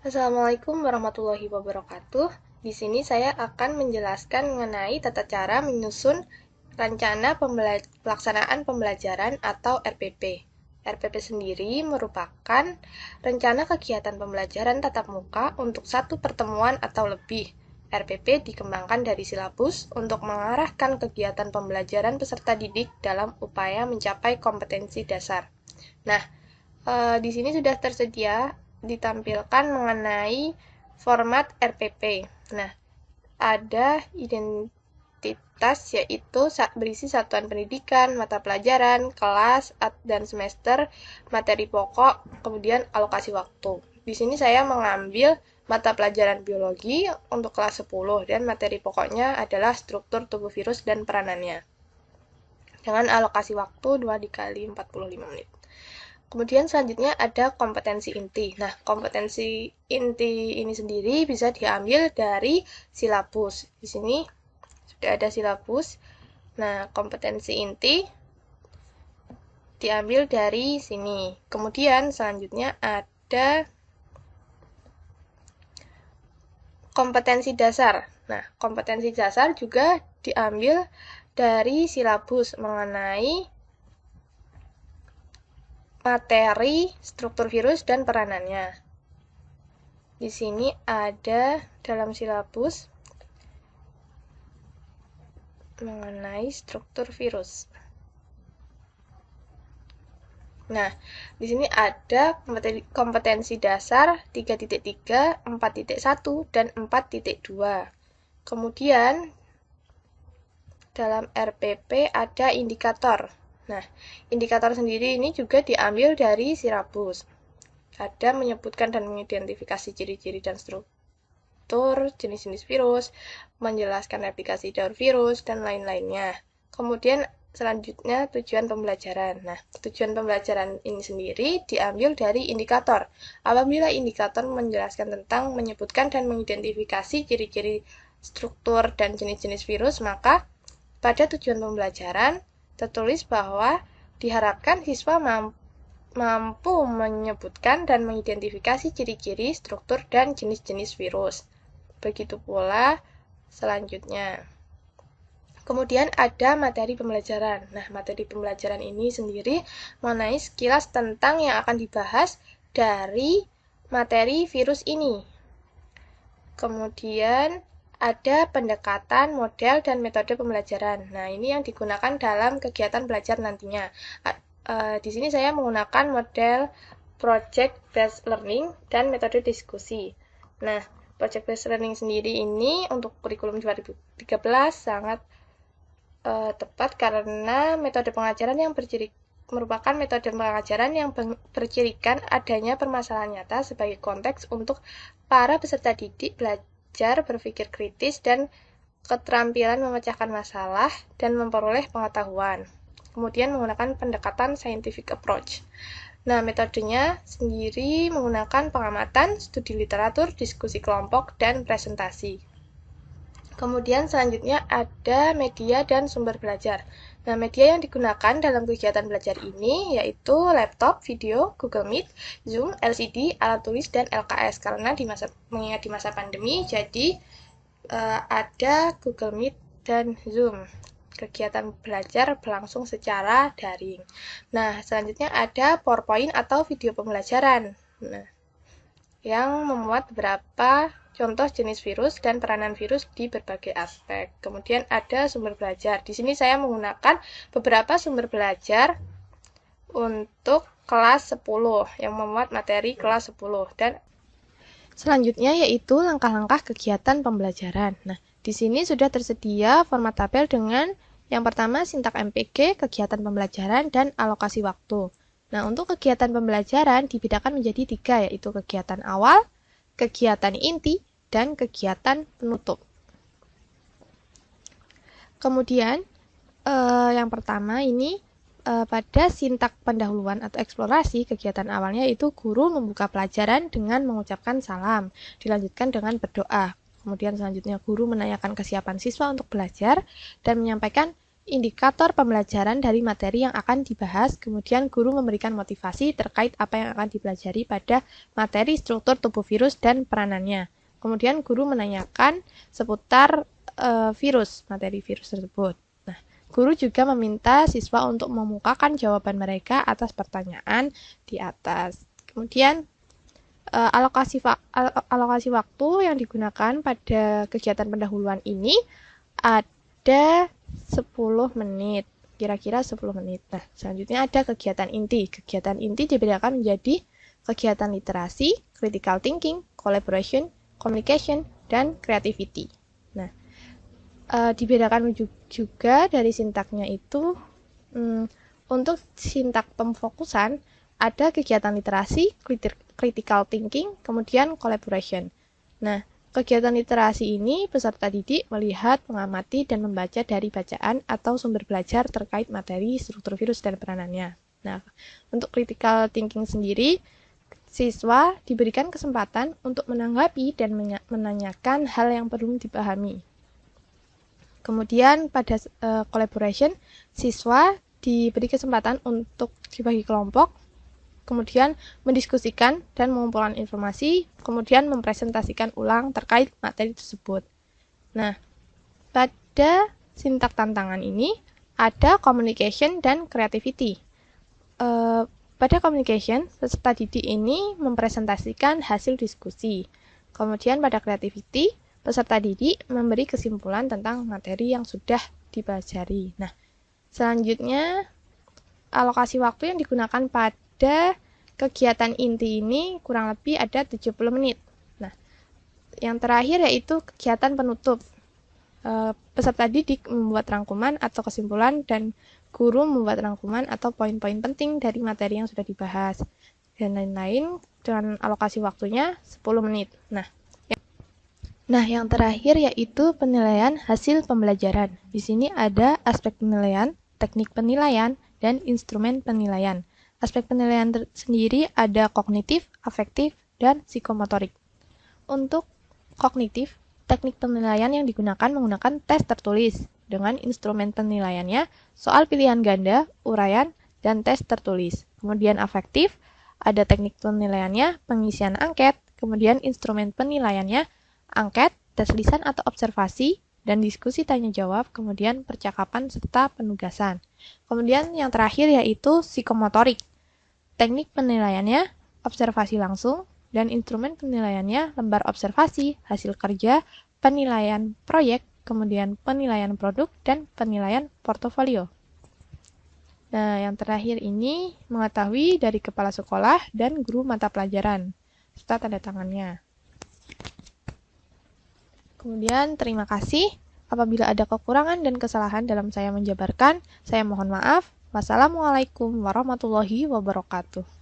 Assalamualaikum warahmatullahi wabarakatuh. Di sini saya akan menjelaskan mengenai tata cara menyusun rencana pelaksanaan pembelajaran atau RPP. RPP sendiri merupakan rencana kegiatan pembelajaran tatap muka untuk satu pertemuan atau lebih. RPP dikembangkan dari silabus untuk mengarahkan kegiatan pembelajaran peserta didik dalam upaya mencapai kompetensi dasar. Nah, di sini sudah tersedia ditampilkan mengenai format RPP. Nah, ada identitas yaitu berisi satuan pendidikan, mata pelajaran, kelas, dan semester, materi pokok, kemudian alokasi waktu. Di sini saya mengambil mata pelajaran biologi untuk kelas 10 dan materi pokoknya adalah struktur tubuh virus dan peranannya. Dengan alokasi waktu 2 dikali 45 menit. Kemudian selanjutnya ada kompetensi inti. Nah, kompetensi inti ini sendiri bisa diambil dari silabus. Di sini sudah ada silabus. Nah, kompetensi inti diambil dari sini. Kemudian selanjutnya ada kompetensi dasar. Nah, kompetensi dasar juga diambil dari silabus mengenai materi, struktur virus, dan peranannya. Di sini ada dalam silabus mengenai struktur virus. Nah, di sini ada kompetensi dasar 3.3, 4.1, dan 4.2. Kemudian, dalam RPP ada indikator. Nah, indikator sendiri ini juga diambil dari silabus. Ada menyebutkan dan mengidentifikasi ciri-ciri dan struktur jenis-jenis virus, menjelaskan replikasi daur virus, dan lain-lainnya. Kemudian selanjutnya tujuan pembelajaran. Nah, tujuan pembelajaran ini sendiri diambil dari indikator. Apabila indikator menjelaskan tentang menyebutkan dan mengidentifikasi ciri-ciri struktur dan jenis-jenis virus, maka pada tujuan pembelajaran tertulis bahwa diharapkan siswa mampu menyebutkan dan mengidentifikasi ciri-ciri, struktur, dan jenis-jenis virus. Begitu pula selanjutnya. Kemudian ada materi pembelajaran. Nah, materi pembelajaran ini sendiri mengenai sekilas tentang yang akan dibahas dari materi virus ini. Kemudian ada pendekatan, model, dan metode pembelajaran. Nah, ini yang digunakan dalam kegiatan belajar nantinya. Di sini saya menggunakan model project based learning dan metode diskusi. Nah, project based learning sendiri ini untuk kurikulum 2013 sangat tepat karena metode pengajaran yang merupakan metode pengajaran yang bercirikan adanya permasalahan nyata sebagai konteks untuk para peserta didik belajar berpikir kritis dan keterampilan memecahkan masalah dan memperoleh pengetahuan. Kemudian menggunakan pendekatan scientific approach. Nah, metodenya sendiri menggunakan pengamatan, studi literatur, diskusi kelompok, dan presentasi. Kemudian selanjutnya ada media dan sumber belajar. Nah, media yang digunakan dalam kegiatan belajar ini yaitu laptop, video, Google Meet, Zoom, LCD, alat tulis, dan LKS. Karena mengingat di masa pandemi, jadi ada Google Meet dan Zoom. Kegiatan belajar berlangsung secara daring. Nah, selanjutnya ada PowerPoint atau video pembelajaran. Nah, yang memuat beberapa contoh jenis virus dan peranan virus di berbagai aspek. Kemudian ada sumber belajar. Di sini saya menggunakan beberapa sumber belajar untuk kelas 10 yang memuat materi kelas 10 dan selanjutnya yaitu langkah-langkah kegiatan pembelajaran. Nah, di sini sudah tersedia format tabel dengan yang pertama sintak MPG, kegiatan pembelajaran, dan alokasi waktu. Nah, untuk kegiatan pembelajaran dibedakan menjadi 3, yaitu kegiatan awal, kegiatan inti, dan kegiatan penutup. Kemudian, yang pertama ini pada sintak pendahuluan atau eksplorasi, kegiatan awalnya itu guru membuka pelajaran dengan mengucapkan salam, dilanjutkan dengan berdoa. Kemudian selanjutnya guru menanyakan kesiapan siswa untuk belajar dan menyampaikan indikator pembelajaran dari materi yang akan dibahas, kemudian guru memberikan motivasi terkait apa yang akan dipelajari pada materi struktur tubuh virus dan peranannya. Kemudian guru menanyakan seputar virus, materi virus tersebut. Nah, guru juga meminta siswa untuk memukakan jawaban mereka atas pertanyaan di atas. Kemudian alokasi waktu yang digunakan pada kegiatan pendahuluan ini ada 10 menit, kira-kira 10 menit. Nah, selanjutnya ada kegiatan inti. Kegiatan inti dibedakan menjadi kegiatan literasi, critical thinking, collaboration, communication, dan creativity. Nah, dibedakan juga dari sintaknya itu, untuk sintak pemfokusan ada kegiatan literasi, critical thinking, kemudian collaboration. Nah, kegiatan literasi ini peserta didik melihat, mengamati, dan membaca dari bacaan atau sumber belajar terkait materi struktur virus dan peranannya. Nah, untuk critical thinking sendiri, siswa diberikan kesempatan untuk menanggapi dan menanyakan hal yang perlu dipahami. Kemudian pada collaboration, siswa diberi kesempatan untuk dibagi kelompok, kemudian mendiskusikan dan mengumpulkan informasi, kemudian mempresentasikan ulang terkait materi tersebut. Nah, pada sintak tantangan ini ada communication dan creativity. Pada communication, peserta didik ini mempresentasikan hasil diskusi. Kemudian pada creativity, peserta didik memberi kesimpulan tentang materi yang sudah dipelajari. Nah, selanjutnya alokasi waktu yang digunakan pada kegiatan inti ini kurang lebih ada 70 menit. Nah, yang terakhir yaitu kegiatan penutup. Peserta didik membuat rangkuman atau kesimpulan dan guru membuat rangkuman atau poin-poin penting dari materi yang sudah dibahas dan lain-lain dengan alokasi waktunya 10 menit. Nah, yang terakhir yaitu penilaian hasil pembelajaran. Di sini ada aspek penilaian, teknik penilaian, dan instrumen penilaian. Aspek penilaian sendiri ada kognitif, afektif, dan psikomotorik. Untuk kognitif, teknik penilaian yang digunakan menggunakan tes tertulis dengan instrumen penilaiannya soal pilihan ganda, uraian, dan tes tertulis. Kemudian afektif, ada teknik penilaiannya pengisian angket, kemudian instrumen penilaiannya angket, tes lisan atau observasi, dan diskusi tanya jawab, kemudian percakapan serta penugasan. Kemudian yang terakhir yaitu psikomotorik. Teknik penilaiannya observasi langsung, dan instrumen penilaiannya lembar observasi, hasil kerja, penilaian proyek, kemudian penilaian produk, dan penilaian portofolio. Nah, yang terakhir ini mengetahui dari kepala sekolah dan guru mata pelajaran, serta tanda tangannya. Kemudian, terima kasih. Apabila ada kekurangan dan kesalahan dalam saya menjabarkan, saya mohon maaf. Wassalamualaikum warahmatullahi wabarakatuh.